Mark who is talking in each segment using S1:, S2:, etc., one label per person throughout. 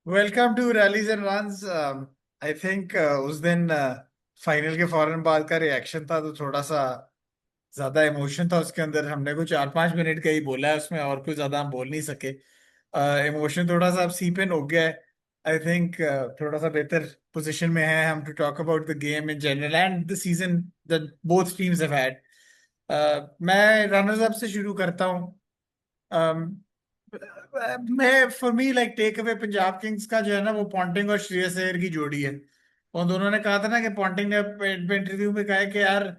S1: Welcome to rallies and runs. I think उस दिन final के फौरन बाद का रिएक्शन था तो थोड़ा सा ज्यादा इमोशन था उसके अंदर। हमने कुछ 4-5 मिनट का ही बोला है उसमें, और कुछ ज्यादा हम बोल नहीं सके। इमोशन थोड़ा सा अब सी पे हो गया है। आई थिंक थोड़ा सा बेहतर पोजीशन में है हम to talk about the game in general and the season that both teams have had. मैं रनर्स अप से शुरू करता हूँ। मैं for me like take away Punjab Kings का जो है ना, वो पॉन्टिंग और श्रेयस अय्यर की जोड़ी है। और दोनों ने कहा था ना कि पॉन्टिंग ने इंटरव्यू में कहा है कि यार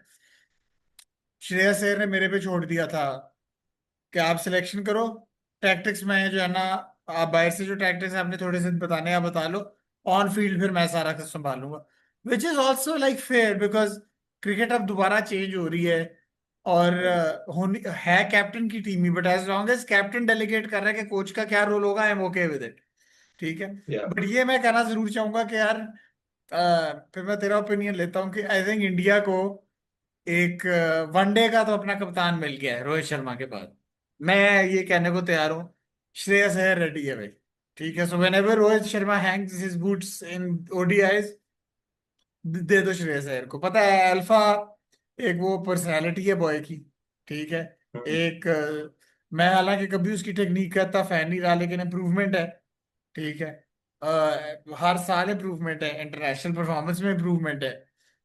S1: श्रेयस अय्यर ने मेरे पे छोड़ दिया था कि आप सिलेक्शन करो, टैक्टिक्स में जो है ना, आप बाहर से जो टैक्टिक्स आपने थोड़े से बताने हैं आप बता लो, ऑन फील्ड फिर मैं सारा कुछ संभालूंगा। Which is also like fair because cricket अब दोबारा चेंज हो रही है। और होनी है कैप्टन की टीम ही, but as long as captain delegate कर रहा है कि कोच का क्या रोल होगा, I am okay with it. ठीक है।
S2: या
S1: बट ये मैं कहना जरूर चाहूंगा कि यार फिर मैं तेरा ओपिनियन लेता हूँ कि आई थिंक इंडिया को एक वनडे का तो अपना कप्तान मिल गया है रोहित शर्मा के बाद। मैं ये कहने को तैयार हूँ, श्रेयस अय्यर रेडी है भाई। ठीक है, so whenever Rohit Sharma hangs his boots in ODIs, दे दो श्रेयस अय्यर को। पता है अल्फा एक वो पर्सनालिटी है बॉय की। ठीक है। एक मैं हालांकि कभी उसकी टेक्निक का इतना फैन नहीं रहा, लेकिन इम्प्रूवमेंट है। ठीक है। हर साल इम्प्रूवमेंट है, इंटरनेशनल परफॉर्मेंस में इम्प्रूवमेंट है।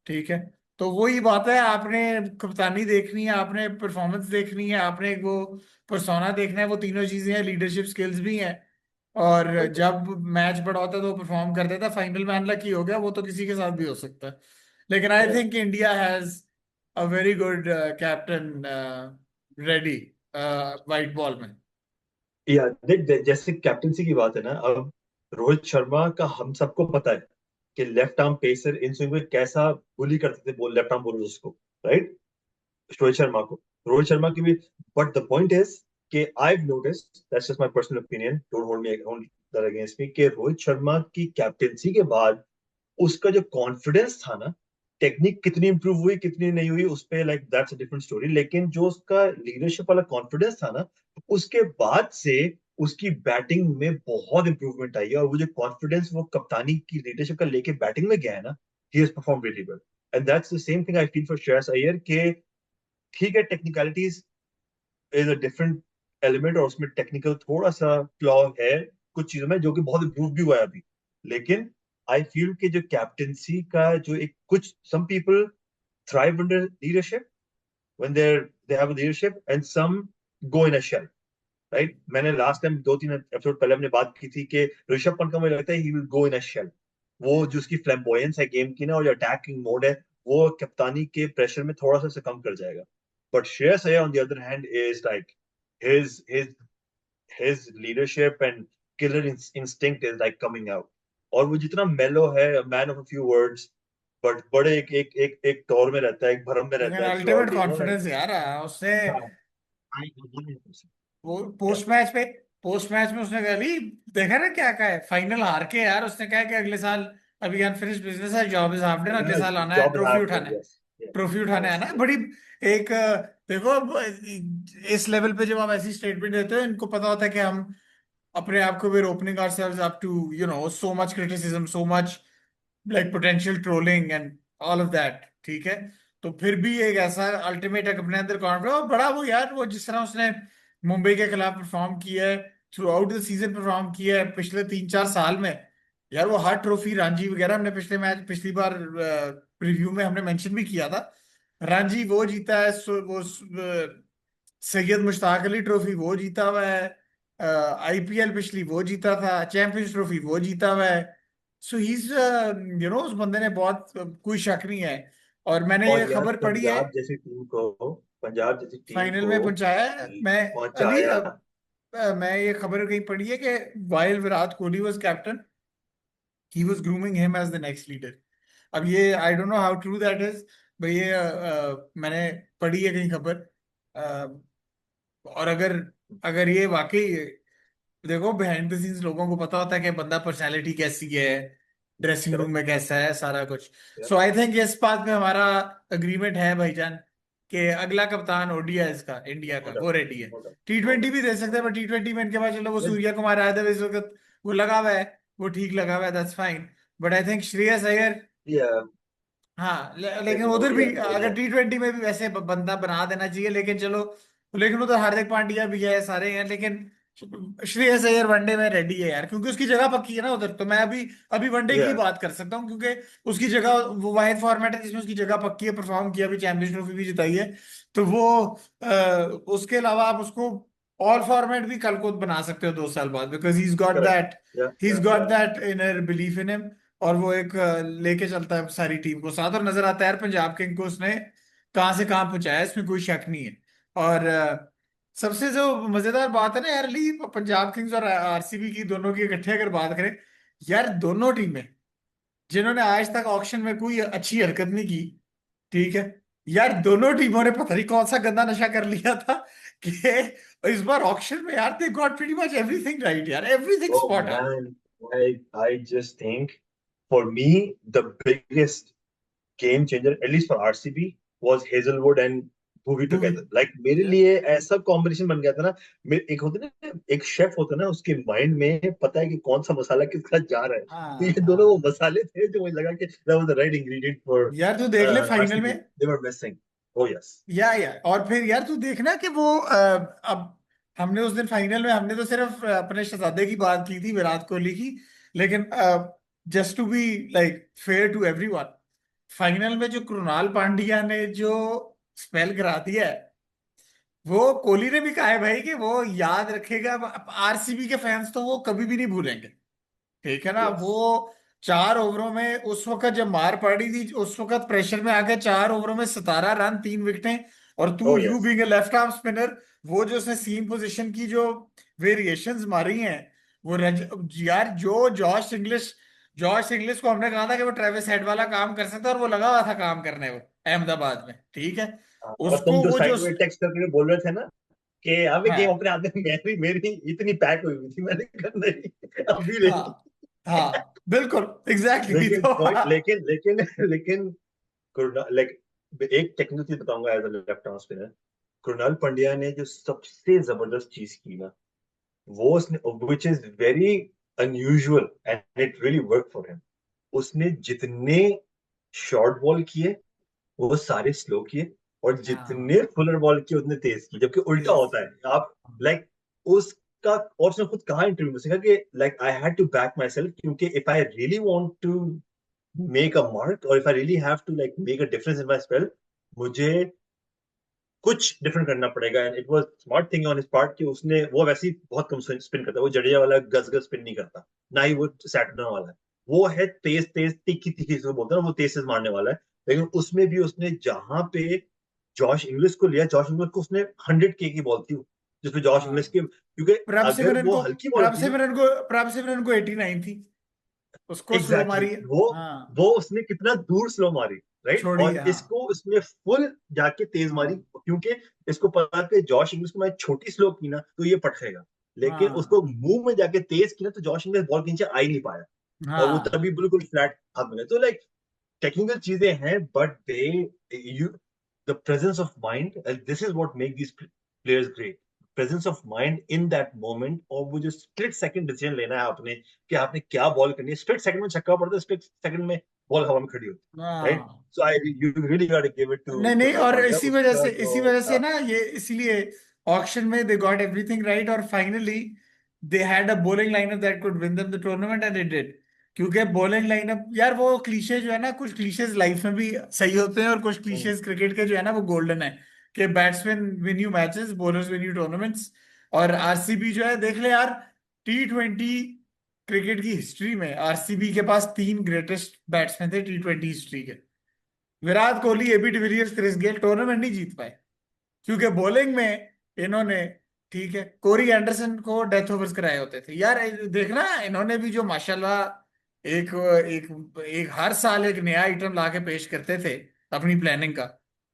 S1: ठीक है। तो वही बात है, आपने कप्तानी देखनी है, आपने परफॉर्मेंस देखनी है, आपने एक वो पर्सोना देखना है, वो तीनों चीजें हैं, लीडरशिप स्किल्स भी हैं। और
S2: बिल्कुल।
S1: जब मैच बड़ा होता है तो परफॉर्म कर देता है, फाइनल में अनलकी हो गया, वो तो किसी के साथ भी हो सकता है। लेकिन आई
S2: या
S1: think India has a very good captain ready white ball में।
S2: या देख जैसे कैप्टनसी की बात है ना। अब रोहित शर्मा का हम सबको पता है कि left arm pacer in swing में कैसा बुली करते थे बोल लेफ्ट आर्म बोलर्स को, राइट? रोहित शर्मा को, रोहित शर्मा की भी। बट द पॉइंट इज कि I noticed, that's just my personal opinion, don't hold that against me, कि रोहित शर्मा की कैप्टनसी के बाद उसका जो कॉन्फिडेंस था ना, टेक्निक कितनी इंप्रूव हुई कितनी नहीं हुई उस पे, like that's a different story, लेकिन जो उसका लीडरशिप वाला कॉन्फिडेंस था ना, उसके बाद से उसकी बैटिंग में बहुत इंप्रूवमेंट आई है। और वो जो कॉन्फिडेंस वो कप्तानी की लीडरशिप का लेके बैटिंग में गया है ना, he has perform really well. And that's the same thing I feel for Shreyas Iyer के। ठीक है, technicalities is a different element और उसमें टेक्निकल थोड़ा सा फ्लॉ है कुछ चीजों में, जो कि बहुत इंप्रूव भी हुआ है अभी। लेकिन आई फील कि जो कैप्टेंसी का जो एक कुछ some people thrive under leadership when they have a leadership and some go in a shell, right? मैंने लास्ट टाइम 2-3 एपिसोड पहले हमने बात की थी कि ऋषभ पंत का मुझे लगता है he will go in a shell. वो जो उसकी फ्लैम्बोयंस है गेम की ना, और जो अटैकिंग मोड है, वो कप्तानी के प्रेशर में थोड़ा सा कम कर जाएगा। But Shreyas Iyer on the other hand is like his his his leadership and killer instinct is like coming out। और वो जितना मेलो है, man of a few words, but बड़े एक दौर में रहता है, एक भरम में
S1: लेकिन
S2: रहता है
S1: अल्टीमेट
S2: थ्रू लाइक।
S1: कॉन्फिडेंस यार उसने
S2: हाँ, I 100%।
S1: वो
S2: Yeah,
S1: पोस्ट मैच में उसने कहा भी, देखा ना क्या कहा है फाइनल हार के, यार उसने कहा कि अगले साल अभी अनफिनिश्ड बिजनेस है, जॉब इज हाफ डन, अगले साल आना है
S2: job is
S1: trophy
S2: half done,
S1: उठाना है।
S2: yes, yes,
S1: ट्रॉफी उठाने
S2: yes,
S1: आना है
S2: yes।
S1: बड़ी एक देखो अब, इस लेवल पे जब आप ऐसी स्टेटमेंट देते हो, इनको पता होता है कि हम अपने आप को we're opening ourselves up to so much criticism, so much like potential trolling and all of that। ठीक है। तो फिर भी एक ऐसा अल्टीमेट अपने अंदर कॉन्फिडेंस, और बड़ा वो यार, वो जिस तरह उसने मुंबई के खिलाफ परफॉर्म किया है, through out the season perform किया है पिछले 3-4 साल में। यार वो हर ट्रॉफी रणजी वगैरह हमने पिछले मैच पिछली बार प्रीव्यू में हमने मेंशन भी किया था। रणजी वो जीता है, सैयद मुश्ताक अली ट्रॉफी वो जीता हुआ है, आईपीएल पिछली वो जीता था, चैंपियंस ट्रॉफी वो जीता हुआ है। सो ही इज उस बंदे ने बहुत कोई शक नहीं है। और मैंने ये
S2: और यार
S1: खबर पढ़ी है,
S2: पंजाब जैसी टीम
S1: फाइनल
S2: को
S1: में पहुंचाया है। मैं अली
S2: पहुंचाया।
S1: मैं ये खबर कहीं पढ़ी है कि while Virat Kohli was captain, he was grooming him as the next leader. अब ये I don't know how true that is, भाई ये मैंने पढ़ी है कहीं खबर। और अगर अगर ये वाकई, देखो बिहाइंड द सीन्स लोगों को पता होता है कि बंदा पर्सनैलिटी कैसी है, ड्रेसिंग रूम
S2: करेक्ट।
S1: में कैसा है, सारा कुछ। सो आई थिंक इस बात में हमारा अग्रीमेंट है भाईजान कि अगला कप्तान ओडीआई का इंडिया
S2: नो
S1: का वो
S2: डाउट,
S1: रेडी है।
S2: नो डाउट, नो
S1: T20 भी दे सकते हैं,
S2: डाउट।
S1: पर T20 में इनके पास चलो वो सूर्या कुमार यादव इस वक्त वो लगा हुआ है, वो ठीक लगा हुआ है, that's fine. But I think Shreyas Iyer,
S2: या
S1: हाँ लेकिन उधर
S2: या
S1: भी अगर T20 में भी वैसे बंदा बना देना चाहिए, लेकिन चलो, लेकिन उधर हार्दिक पांड्या भी है, सारे हैं, लेकिन श्रेयस अय्यर वनडे में रेडी है यार, क्योंकि उसकी जगह पक्की है ना उधर। तो मैं अभी अभी वनडे की
S2: या
S1: ही बात कर सकता हूँ, क्योंकि उसकी जगह, वो वाहिद फॉर्मेट है जिसमें उसकी जगह पक्की है, परफॉर्म किया भी, चैंपियंस ट्रॉफी भी जिताई है। तो वो उसके अलावा आप उसको ऑल फॉर्मेट भी कल को बना सकते हो 2 साल बाद, बिकॉज
S2: करेक्ट
S1: he's
S2: या
S1: got that inner belief in him। और वो एक लेके चलता है सारी टीम को साथ, और नजर आता है यार पंजाब किंग को उसने कहां से कहां पहुंचाया, इसमें कोई शक नहीं है। और सबसे जो मजेदार बात है ना यार ली, पंजाब किंग्स और आरसीबी की, दोनों की इकट्ठे अगर बात करें, यार दोनों टीमें जिन्होंने आज तक ऑक्शन में कोई अच्छी हरकत नहीं की, ठीक है, यार दोनों टीमों ने पता नहीं कौन सा गंदा नशा कर लिया था कि इस बार ऑक्शन में यार they got pretty much everything right यार, everything
S2: Oh
S1: spot on.
S2: man, I just think for me the biggest game changer, at least for RCB, was Hazelwood and Bhuvi
S1: movie,
S2: together. Like मेरे लिए ऐसा combination बन गया था ना। एक होता है ना, एक शेफ होता है ना, उसके माइंड में पता है कि कौन सा मसाला किसके साथ जा रहा है। तो
S1: हाँ
S2: ये दोनों वो
S1: हाँ।
S2: मसाले थे जो मुझे लगा कि that was the right ingredient for
S1: यार तू देख ले फाइनल में,
S2: RCB. They were missing. Oh yes.
S1: या और फिर यार तू देखना कि वो अब हमने उस दिन फाइनल में हमने तो सिर्फ अपने शहजादे की बात की थी, विराट कोहली की, लेकिन just to be like fair to everyone, final में जो कृणाल पांड्या ने जो स्पेल करा दिया है, वो कोहली ने भी कहा है भाई कि वो याद रखेगा। आरसीबी के फैंस तो वो कभी भी नहीं भूलेंगे, ठीक है ना। वो
S2: Yes.
S1: 4 ओवरों में उस वक्त जब मार पड़ी थी, उस वक्त प्रेशर में आके 4 ओवरों में 17 रन, 3 विकेटें, और तू
S2: Oh
S1: you
S2: yes.
S1: Being a left arm spinner, वो जो उसने सीम पोजीशन की जो वेरिएशंस मारी हैं, वो यार जो जॉश इंग्लिश को हमने कहा था कि वो ट्रेविस हेड वाला काम कर सकता है, और वो लगा हुआ था काम करने, वो अहमदाबाद में, ठीक है।
S2: और तुम
S1: उसको
S2: जो
S1: वो जो,
S2: साइड में टेक्स्ट करके बोल रहे थे ना कि अभी गेम
S1: हाँ
S2: अपने हाथ में, मेरी मेरी इतनी पैक हुई हुई थी, मैंने कहा नहीं अभी
S1: हाँ
S2: नहीं।
S1: हाँ बिल्कुल एग्जैक्टली
S2: लेकिन
S1: तो
S2: पॉइंट, लेकिन लाइक एक टेक्निकल चीज बताऊंगा as a left arm spinner. Krunal Pandya ने जो सबसे जबरदस्त चीज की ना, वो उसने, which is very unusual and it really work for him, उसने जितने शॉर्ट बॉल किए वो सारे स्लो किए, और
S1: हाँ
S2: जितने फुलर बॉल किए उतने तेज किए, जबकि उल्टा
S1: तेज,
S2: होता है आप, लाइक उसका, और उसने खुद कहा इंटरव्यू में से, कहा कि like I had to back myself, क्योंकि if I really want to make a mark, और if I really have to like make a difference in my spell, मुझे कुछ डिफरेंट करना पड़ेगा। And it was smart thing on his part कि उसने, वो वैसे ही बहुत कम स्पिन करता है, वो जडेजा वाला गज गज स्पिन नहीं करता, ना ही वो सैटर्न वाला है। वो है तेज तेज तिखी तिखी जिसको बोलते हैं ना, वो तेज तेज मारने वाला है। लेकिन उसमें भी उसने जहां पे जॉश इंग्लिश को लिया, जॉश इंग्लिश को उसने 100 की बॉल थी जिसमें जॉश इंग्लिश
S1: हाँ
S2: की, क्योंकि
S1: प्रभ
S2: अगर
S1: सिमरन
S2: वो
S1: को
S2: हल्की बॉल थी ना,
S1: प्रभ सिमरन को 89 थी, उसको स्लो
S2: एग्जैक्टली
S1: मारी
S2: exactly,
S1: है।
S2: वो
S1: हाँ
S2: वो उसने कितना दूर स्लो मारी, राइट।
S1: छोड़ी है,
S2: और
S1: हाँ
S2: इसको उसने फुल जाके तेज मारी,
S1: हाँ
S2: क्योंकि इसको पता था कि जॉश इंग्लिश को मैं छोटी स्लो की ना तो ये पटकेगा, लेकिन
S1: हाँ
S2: उसको मुंह में जाके तेज की ना तो जॉश इंग्लिश बॉल के नीचे आ ही नहीं पाया, और वो
S1: हाँ
S2: तभी बिल्कुल फ्लैट हाथ में गए। तो लाइक टेक्निकल चीजें हैं, but they, you, the presence of mind, this is what make these players great. Presence of mind in that moment, और वो जो स्प्लिट सेकंड डिसीजन लेना है आपने कि आपने क्या बॉल करनी है, स्प्लिट सेकंड में छक्का पड़ता है, स्प्लिट सेकंड में बॉल हवा में खड़ी होती है, राइट।
S1: हाँ।
S2: So I, you really got to give it to
S1: नहीं नहीं,
S2: कृणाल
S1: और
S2: पांड्या, उसका जो
S1: इसी वजह से
S2: था।
S1: ना ये, इसीलिए ऑक्शन में दे गॉट एवरीथिंग राइट, और finally they had a bowling lineup that could win them the tournament, and it did. क्योंकि बॉलिंग लाइनअप यार, वो क्लीशे जो है ना, कुछ क्लीशेज लाइफ में भी सही होते हैं, और कुछ क्लीशेज क्रिकेट के जो है ना वो गोल्डन है, कि batsman win you matches, bowlers win you tournaments. और आरसीबी जो है देख ले यार, T20 क्रिकेट की हिस्ट्री में आरसीबी के पास 3 ग्रेटेस्ट बैट्समैन थे T20 हिस्ट्री के, Virat Kohli, AB de Villiers, Chris Gayle, tournament नहीं जीत पाए, क्योंकि बॉलिंग में इन्होंने, ठीक है, कोरी एंडरसन को डेथ ओवर्स कराए होते थे यार। देखना इन्होंने भी जो माशाल्लाह एक एक एक हर साल एक नया आइटम ला के पेश करते थे अपनी प्लानिंग का,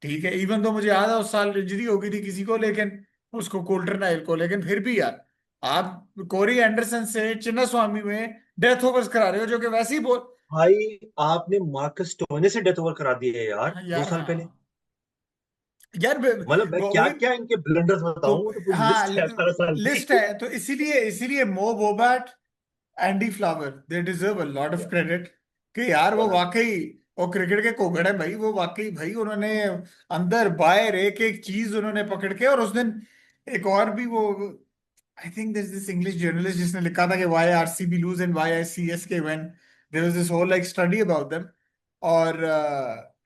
S1: ठीक है। इवन तो मुझे याद है उस साल इंजरी हो गई थी किसी को, लेकिन उसको कोल्टर नाइल को, लेकिन फिर भी यार आप कोरी एंडरसन से चिन्ना स्वामी में डेथ ओवर्स करा रहे हो, जो कि वैसे ही बोल,
S2: भाई आपने मार्कस स्टोइनिस से डेथ ओवर करा दिए यार
S1: हाँ
S2: दो
S1: यार
S2: साल पहले।
S1: हाँ यार
S2: मतलब मैं क्या
S1: वही
S2: क्या इनके ब्लंडर्स
S1: तो,
S2: बताऊं, वो तो पूरी
S1: हाँ
S2: लिस्ट है 18 साल की।
S1: लिस्ट है, तो इसीलिए इसीलिए Mo Bobat Andy Flower, they deserve a lot of
S2: या
S1: क्रेडिट कि यार वो
S2: 100
S1: वाकई, और क्रिकेट के कोगड़ है भाई वो, वाकई भाई उन्होंने अंदर बाहर एक एक चीज उन्होंने पकड़ के। और उस दिन एक और भी वो, I think this this English journalist जिसने लिखा था कि why RCB lose and why CSK win, there was this whole like study about them. और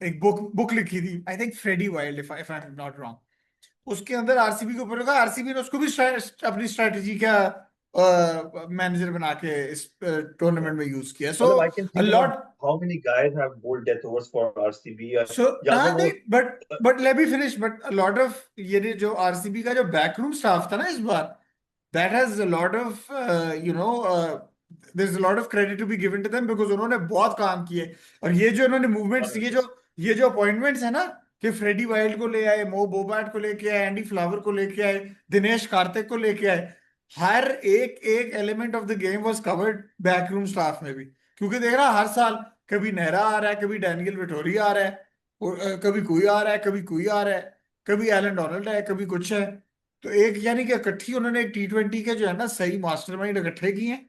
S1: एक बुक बुक लिखी थी, I think Freddie Wilde, if I am not wrong. उसके अंदर आरसीबी के ऊपर होगा, आरसीबी ने उसको भी अपनी स्ट्रेटजी का मैनेजर बना के इस
S2: Yeah.
S1: टूर्नामेंट में यूज किया। सो
S2: मतलब I can
S1: a
S2: think about
S1: lot.
S2: how many guys have bowled death overs for RCB
S1: सो
S2: या
S1: हाँ
S2: अगर वो
S1: नहीं, but let me finish, but a lot of ये जो आरसीबी का जो बैकरूम स्टाफ था ना इस बार, that has a lot of there's a lot of credit to be given to them because उन्होंने बहुत काम किए। और ये जो उन्होंने मूवमेंट्स, ये जो अपॉइंटमेंट्स है ना, कि फ्रेडी वाइल्ड को ले आए, मो बोबाट को लेके आए, एंडी फ्लावर को लेके आए, दिनेश कार्तिक को लेके आए, हर एक एक element of the game was covered backroom staff में भी। क्योंकि देख रहा हर साल कभी नेहरा आ रहा है, कभी डैनियल वेटोरी आ रहा है, कभी कोई आ रहा है, कभी कोई आ रहा है, कभी एलन डोनाल्ड है, कभी कुछ है। तो एक यानी कि इकट्ठी उन्होंने एक टी20 के जो है ना सही मास्टरमाइंड इकट्ठे किए।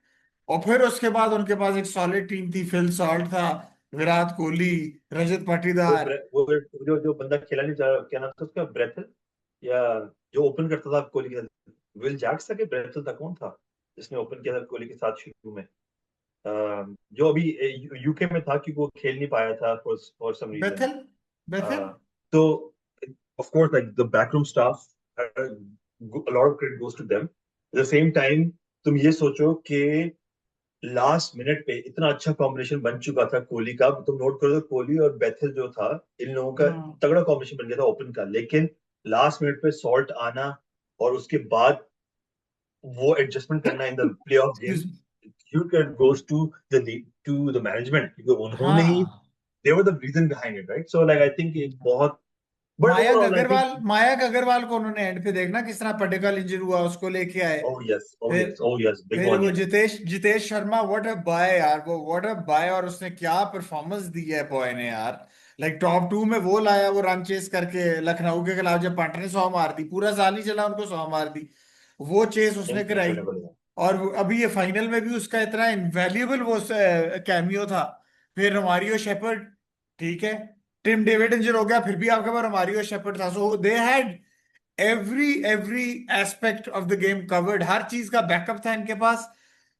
S1: और फिर उसके बाद उनके पास एक सॉलिड टीम थी, फिल सॉल्ट था, विराट कोहली, रजत पाटीदार।
S2: वो जो जो बंदा खेला नहीं जा, क्या नाम था उसका, ब्रेथल या जो ओपन करता था कोहली के साथ, विल जैक्स था कि ब्रेथल था, कौन था जिसने ओपन किया था कोहली के साथ शुरू में? जो अभी यूके में था कि वो खेल नहीं पाया था फॉर सम रीजन।
S1: बेथल, बेथल।
S2: तो of course like the backroom staff, a lot of credit goes to them. At the same time तुम ये सोचो कि लास्ट मिनट पे इतना अच्छा कॉम्बिनेशन बन चुका था कोहली का, तुम नोट करो तो कोहली और बेथल जो था, इन लोगों का
S1: हाँ,
S2: तगड़ा कॉम्बिनेशन बन गया था ओपन का, लेकिन लास्ट मिनट पे सॉल्ट आना और उसके बाद वो एडजस्टमेंट करना in the play of game,
S1: excuse me।
S2: you can goes to the management क्योंकि उन्होंने ही,
S1: हाँ,
S2: they were the reason behind it, right? So like I think एक बहुत, but
S1: Mayank
S2: overall I think,
S1: Agarwal, Mayank Agarwal को उन्होंने एंड पे देखना किस तरह पटिकल इंजर हुआ, उसको लेके आए।
S2: oh yes, oh
S1: फिर
S2: yes, oh yes, big
S1: फिर
S2: one,
S1: वो
S2: yeah.
S1: Jitesh Jitesh Sharma, what a buy यार, वो व्हाट अ बाय, और उसने क्या परफॉर्मेंस दी है बॉय ने यार। लाइक टॉप 2 में वो लाया, वो रन चेस करके लखनऊ के खिलाफ जब पांट ने 100 मार दी, पूरा साल नहीं चला उनको 100 मार दी, वो चेस उसने कराई।
S2: Incredible, yeah.
S1: और अभी ये फाइनल में भी उसका इतना इनवैल्यूएबल वो कैमियो था। फिर रोमारियो शेपर्ड, ठीक है, टिम डेविड इंजर हो गया, फिर भी आपके पास रोमारियो शेपर्ड था। So they had every aspect of the game covered, हर चीज का बैकअप था इनके पास।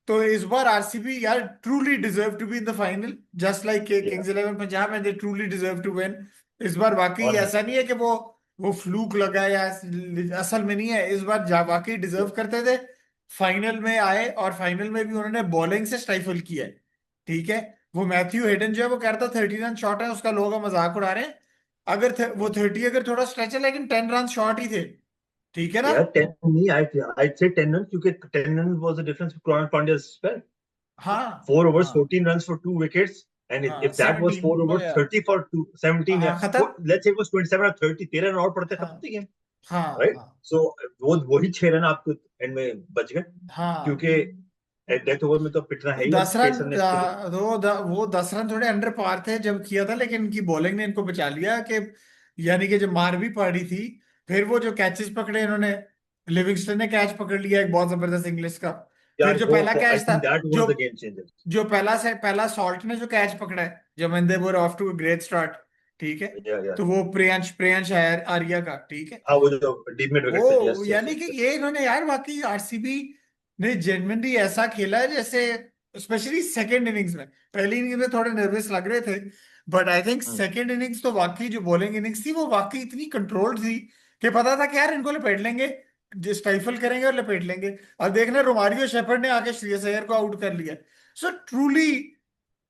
S1: तो इस बार आरसीबी यार truly deserve to be in the final, just like
S2: Yeah.
S1: Kings Eleven Punjab, and they truly deserve to win. इस बार वाकई
S2: और
S1: ऐसा नहीं है कि वो फ्लूक लगा है या असल में नहीं है, इस बार वाकई
S2: yeah,
S1: डिजर्व करते थे। फाइनल में आए और फाइनल में भी उन्होंने बॉलिंग से स्टाइफल किया है, ठीक है। वो मैथ्यू हेडन जो है वो कह रहा था 30 रन शॉर्ट है, उसका लोग मजाक उड़ा रहे हैं। अगर वो 30 अगर थोड़ा स्ट्रेच है, लेकिन 10 रन शॉर्ट ही थे, ठीक है ना।
S2: yeah, 10 नहीं, I'd say 10 runs क्योंकि 10 runs was the difference with Ronald Pandya's spell.
S1: हाँ,
S2: 4 overs,
S1: हाँ,
S2: 14 runs for 2 wickets, and
S1: हाँ,
S2: if that was 4
S1: 17
S2: overs,
S1: या
S2: 30 for 17,
S1: हाँ
S2: yeah,
S1: खत्म।
S2: let's say it was 27 or 30, 13 run और पड़ते खत्म
S1: हाँ,
S2: थी गेम,
S1: हाँ,
S2: right?
S1: हाँ,
S2: So वो वही 6 रन आपको एंड में बच गए,
S1: हाँ।
S2: क्योंकि डेथ ओवर में तो पिटना है ही, और
S1: 10 रन,
S2: पेसर ने स्टिल,
S1: वो 10 रन थोड़े अंडर पार थे जब किया था, लेकिन इनकी बॉलिंग ने इनको बचा लिया कि यानी कि जब मार भी पड़ी थी। फिर वो जो कैचेस पकड़े इन्होंने, लिविंगस्टन ने कैच पकड़ लिया एक बहुत जबरदस्त इंग्लिश का।
S2: यार
S1: फिर जो
S2: वो
S1: पहला
S2: आई
S1: कैच था,
S2: थिंक दैट वाज
S1: जो
S2: द गेम चेंजर।
S1: जो पहला सॉल्ट ने जो कैच पकड़ा है जब when they were off to a great start, ठीक है।
S2: या या
S1: तो वो प्रियांश आर्या का, ठीक है।
S2: हाँ, वो जो डीप मिड विकेट थे,
S1: वो
S2: यस यस
S1: यानी कि
S2: यस।
S1: ये इन्होंने यार वाकई आरसीबी ने जेन्युइनली ऐसा खेला है जैसे, स्पेशली सेकेंड इनिंग्स में, पहली इनिंग्स में थोड़े नर्वस लग रहे थे, but I think second innings तो वाकई जो बॉलिंग इनिंग्स थी वो वाकई इतनी कंट्रोल्ड थी कि पता था कि यार इनको लपेट लेंगे, जो स्टाइफल करेंगे और लपेट लेंगे। और देखना रोमारियो शेफर्ड ने आके श्रेयस अय्यर को आउट कर लिया। So truly,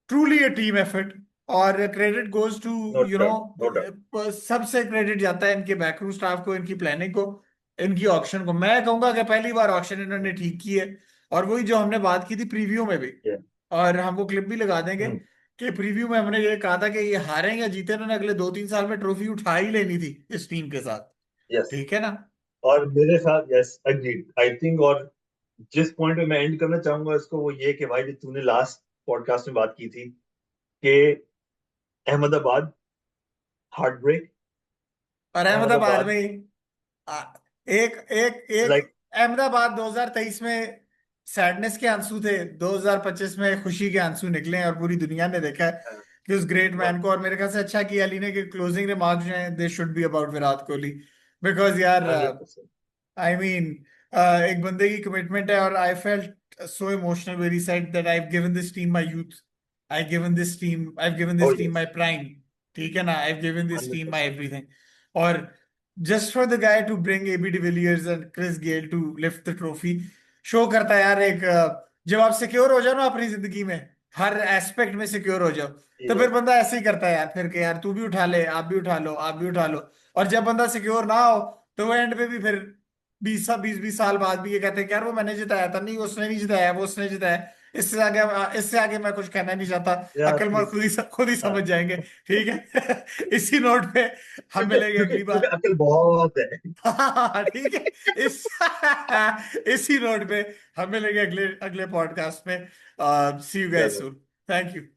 S1: truly a team effort. और credit goes to
S2: no
S1: you
S2: doubt, no doubt.
S1: No सबसे क्रेडिट जाता है इनके बैकरूम स्टाफ को, इनकी प्लानिंग को, इनकी ऑक्शन को। मैं कहूंगा कि पहली बार ऑक्शन इन्होंने ठीक की है। और वही जो हमने बात की थी प्रीव्यू में भी, और हम वो क्लिप भी लगा देंगे, कि प्रीव्यू में हमने ये कहा था कि ये हारें या जीते, इन्होंने अगले 2-3 साल में ट्रॉफी उठा ही लेनी थी इस टीम के साथ,
S2: यस,
S1: ठीक है ना।
S2: और मेरे साथ यस अग्रीड आई थिंक। और जिस पॉइंट पे मैं एंड करना चाहूंगा इसको वो ये कि भाई जो तूने लास्ट पॉडकास्ट में बात की थी कि अहमदाबाद हार्ट ब्रेक,
S1: और अहमदाबाद
S2: अहमदाबाद
S1: में एक एक एक
S2: लाइक
S1: अहमदाबाद 2023 में सैडनेस के आंसू थे, 2025 में खुशी के आंसू निकले हैं, और पूरी दुनिया ने देखा है कि उस ग्रेट मैन को। और मेरे ख्याल से अच्छा किया अली ने कि क्लोजिंग रिमार्क्स जो हैं they should be about Virat Kohli. Because यार
S2: 100%।
S1: आई मीन एक बंदे की कमिटमेंट है। और I felt so emotional very sad that I have given this team my youth, I have given
S2: oh
S1: this team
S2: yes.
S1: My prime. ठीक है ना, I have given this team my
S2: 100%।
S1: Everything. और just for the guy to bring AB de Villiers and Chris Gayle to lift the trophy, show करता है यार एक जब आप सिक्योर हो जाओ ना अपनी जिंदगी में, हर एस्पेक्ट में सिक्योर हो जाओ, तो फिर बंदा ऐसे ही करता है यार, फिर के यार तू भी उठा ले, आप भी उठा लो, आप भी उठा लो। और जब बंदा सिक्योर ना हो, तो वो एंड पे भी फिर 20 साल बाद भी ये कहते हैं कि यार वो मैंने जिताया था, नहीं उसने नहीं जिताया, वो उसने जिताया। इससे आगे मैं कुछ कहना नहीं चाहता।
S2: या
S1: अक्लमंद
S2: प्लीज।
S1: खुद ही
S2: हाँ,
S1: समझ जाएंगे। ठीक है। इसी नोट पे हम
S2: क्योंकि
S1: मिलेंगे
S2: क्योंकि
S1: अगली
S2: क्योंकि
S1: बार।
S2: अकल बहुत है।
S1: हाँ ठीक है। इसी नोट पे हम मिलेंगे अगले अगले पॉडकास्ट में। सी यू गाइस
S2: चलो।
S1: सून। Thank you.